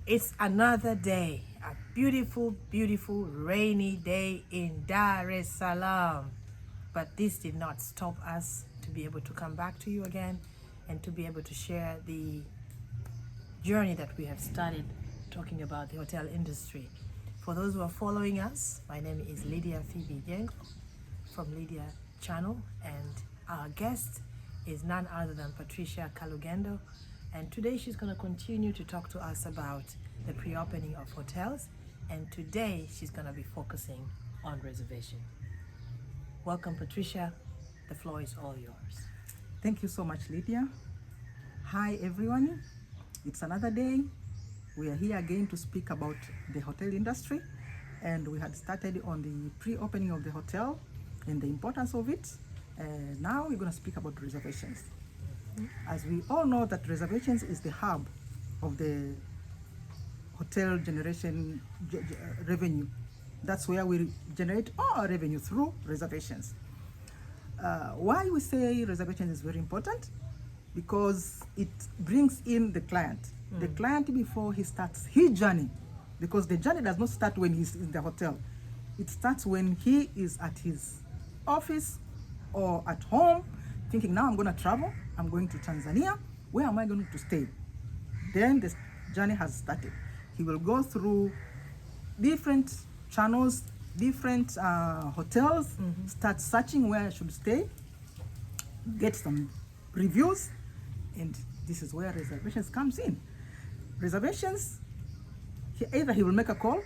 It's another day, a beautiful, beautiful rainy day in Dar es Salaam. But this did not stop us to be able to come back to you again and to be able to share the journey that we have started talking about the hotel industry. For those who are following us, my name is Lydia Phoebe Yengo from Lydia Channel, and our guest is none other than Patricia Kalugendo. And today she's going to continue to talk to us about the pre-opening of hotels, and today she's going to be focusing on reservation. Welcome, Patricia. The floor is all yours. Thank you so much, Lydia. Hi, everyone. It's another day. We are here again to speak about the hotel industry, and we had started on the pre-opening of the hotel and the importance of it. Now we're going to speak about reservations. As we all know that reservations is the hub of the hotel generation revenue. That's where we generate all our revenue, through reservations. Why we say reservation is very important? Because it brings in the client. The client before he starts his journey, because the journey does not start when he's in the hotel. It starts when he is at his office or at home, thinking, now I'm going to travel, I'm going to Tanzania, where am I going to stay? Then the journey has started. He will go through different channels, different hotels, start searching where I should stay, get some reviews, and this is where reservations comes in. Reservations, either he will make a call,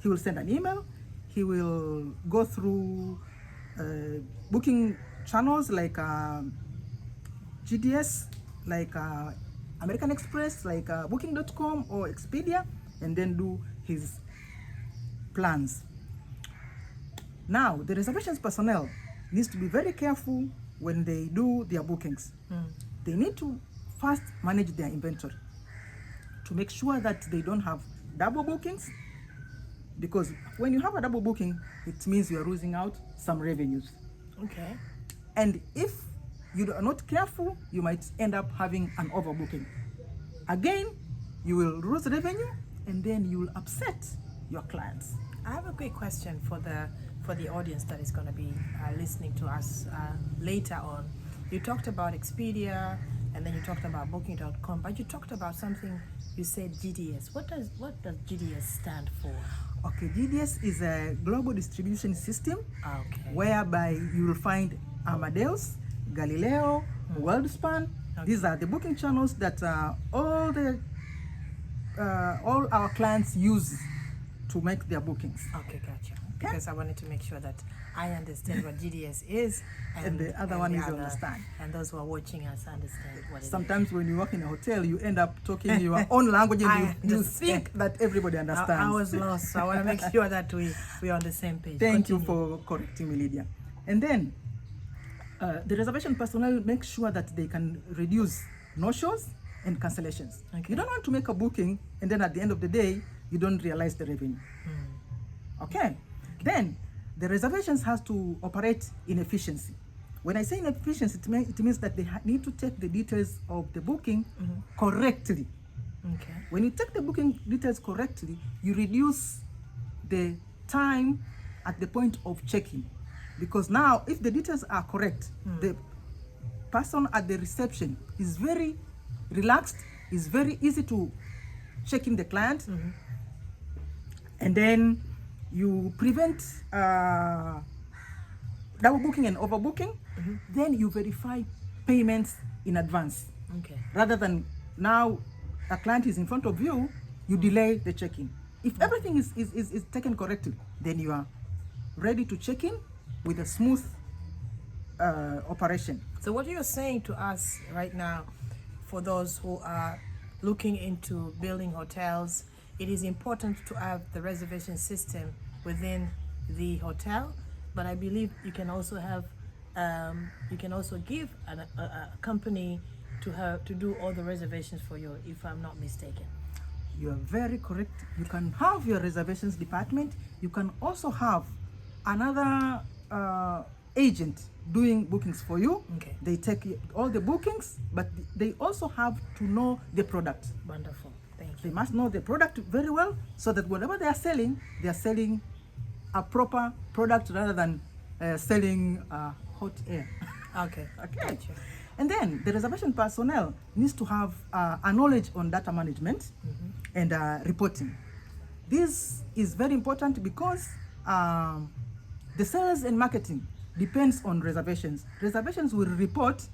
he will send an email, he will go through booking channels like GDS, like American Express, like Booking.com or Expedia, and then do his plans. Now, the reservations personnel needs to be very careful when they do their bookings. They need to first manage their inventory to make sure that they don't have double bookings, because when you have a double booking, it means you are losing out some revenues. Okay. And if you are not careful, you might end up having an overbooking. Again, you will lose revenue, and then you will upset your clients. I have a quick question for the audience that is going to be listening to us later on. You talked about Expedia, and then you talked about Booking.com, but you talked about something. You said GDS. What does GDS stand for? Okay, GDS is a global distribution system, Okay. whereby you will find Amadeus, Galileo, WorldSpan. Okay. These are the booking channels that all our clients use to make their bookings. Okay, gotcha. Because I wanted to make sure that I understand what GDS is, And the other one is you understand. And those who are watching us understand what it is. Sometimes when you work in a hotel, you end up talking your own language, and you think that everybody understands. I was lost, so I want to make sure that we are on the same page. Thank you for correcting me, Lydia. And then the reservation personnel make sure that they can reduce no-shows and cancellations. Okay. You don't want to make a booking and then at the end of the day, you don't realize the revenue. Okay. Then the reservations has to operate in efficiency. When I say in efficiency, it means that they need to take the details of the booking correctly. Okay. When you take the booking details correctly, you reduce the time at the point of check-in. Because now, if the details are correct, the person at the reception is very relaxed, is very easy to check in the client, and then you prevent double booking and overbooking. Then you verify payments in advance. Okay. Rather than now a client is in front of you, you delay the check-in. If everything is taken correctly, then you are ready to check in with a smooth operation. So what you're saying to us right now, for those who are looking into building hotels, it is important to have the reservation system within the hotel, but I believe you can also have, you can also give a company to do all the reservations for you, if I'm not mistaken. You are very correct. You can have your reservations department. You can also have another agent doing bookings for you. Okay. They take all the bookings, but they also have to know the product. Wonderful. Thank you. They must know the product very well so that whatever they are selling a proper product rather than selling hot air. Okay. Okay. Gotcha. And then the reservation personnel needs to have a knowledge on data management and reporting. This is very important because the sales and marketing depends on reservations. Reservations will report,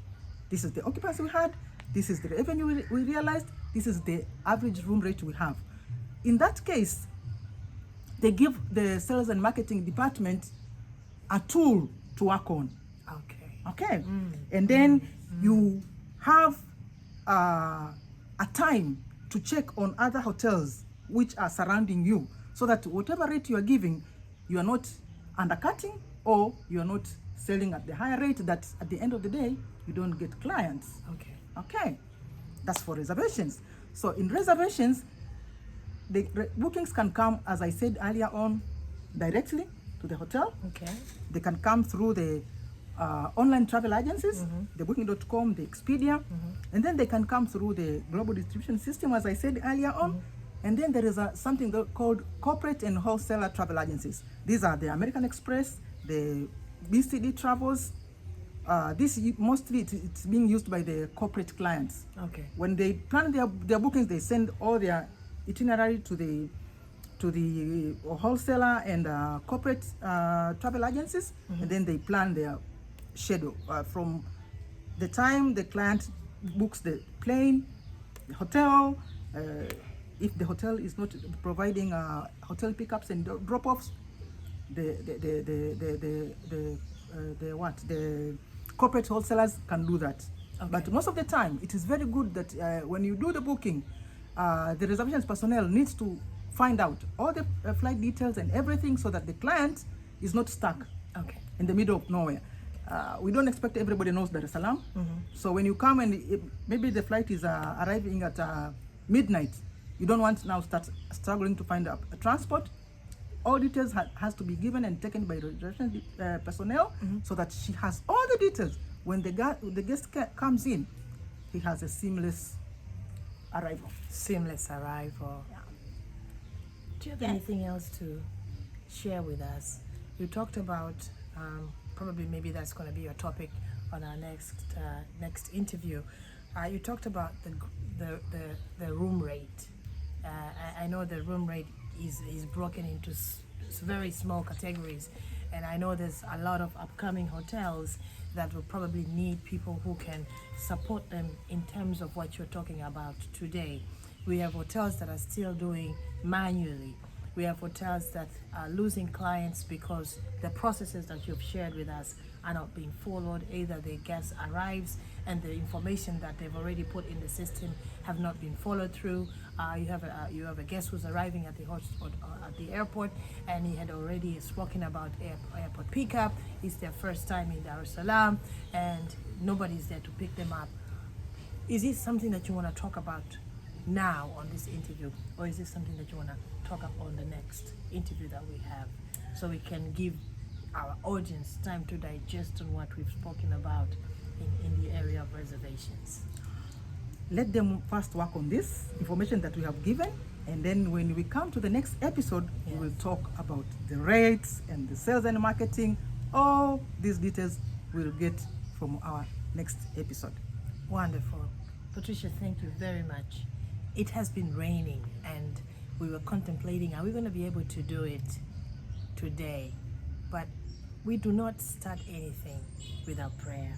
this is the occupancy we had, this is the revenue we realized, this is the average room rate we have. In that case, they give the sales and marketing department a tool to work on. Okay. And then you have a time to check on other hotels which are surrounding you, so that whatever rate you are giving, you are not undercutting or you are not selling at the higher rate that at the end of the day you don't get clients. Okay. That's for reservations. So in reservations, the bookings can come, as I said earlier on, directly to the hotel. Okay. They can come through the online travel agencies, the Booking.com, the Expedia, and then they can come through the global distribution system, as I said earlier on. And then there is something called corporate and wholesaler travel agencies. These are the American Express, the BCD Travels. This mostly it's being used by the corporate clients. Okay. When they plan their bookings, they send all their itinerary to the wholesaler and corporate travel agencies, and then they plan their schedule from the time the client books the plane, the hotel. If the hotel is not providing hotel pickups and drop-offs, the corporate wholesalers can do that. Okay. But most of the time, it is very good that when you do the booking, the reservations personnel needs to find out all the flight details and everything, so that the client is not stuck in the middle of nowhere. We don't expect everybody knows Dar es Salaam. So when you come and maybe the flight is arriving at midnight, you don't want to now start struggling to find a transport. All details has to be given and taken by reservation personnel, so that she has all the details. When the guest comes in, he has a seamless arrival. Seamless arrival. Yeah. Do you have anything else to share with us? You talked about probably maybe that's going to be your topic on our next interview. You talked about the room rate. I know the room rate is broken into very small categories, and I know there's a lot of upcoming hotels that will probably need people who can support them in terms of what you're talking about today. We have hotels that are still doing manually. We have hotels that are losing clients because the processes that you've shared with us are not being followed. Either the guest arrives and the information that they've already put in the system have not been followed through. You have a guest who's arriving at the airport, and he had already spoken about airport pickup. It's their first time in Dar es Salaam, and nobody's there to pick them up. Is this something that you want to talk about now on this interview, or is this something that you want to talk about on the next interview that we have, so we can give our audience time to digest on what we've spoken about in the area of reservations? Let them first work on this information that we have given, and then when we come to the next episode, we will talk about the rates and the sales and marketing. All these details we'll get from our next episode. Wonderful. Patricia, thank you very much. It has been raining, and we were contemplating, are we going to be able to do it today? But we do not start anything without prayer.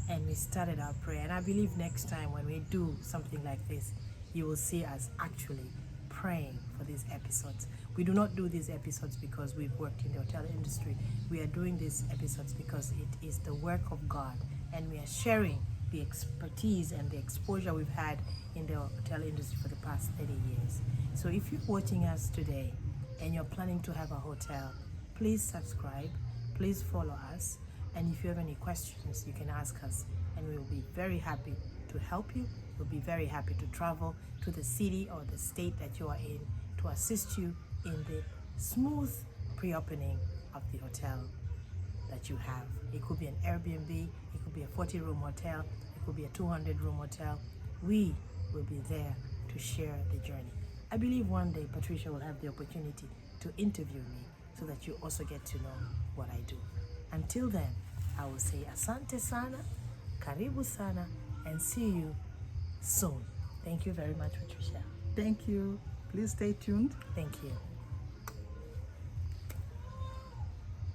And we started our prayer. And I believe next time when we do something like this, you will see us actually praying for these episodes. We do not do these episodes because we've worked in the hotel industry. We are doing these episodes because it is the work of God, and we are sharing the expertise and the exposure we've had in the hotel industry for the past 30 years. So if you're watching us today and you're planning to have a hotel, please subscribe, please follow us, and if you have any questions, you can ask us, and we will be very happy to help you. We'll be very happy to travel to the city or the state that you are in to assist you in the smooth pre-opening of the hotel that you have. It could be an Airbnb, it could be a 40-room hotel, it could be a 200-room hotel. We will be there to share the journey. I believe one day Patricia will have the opportunity to interview me so that you also get to know what I do. Until then, I will say asante sana, karibu sana, and see you soon. Thank you very much, Patricia. Thank you. Please stay tuned. Thank you.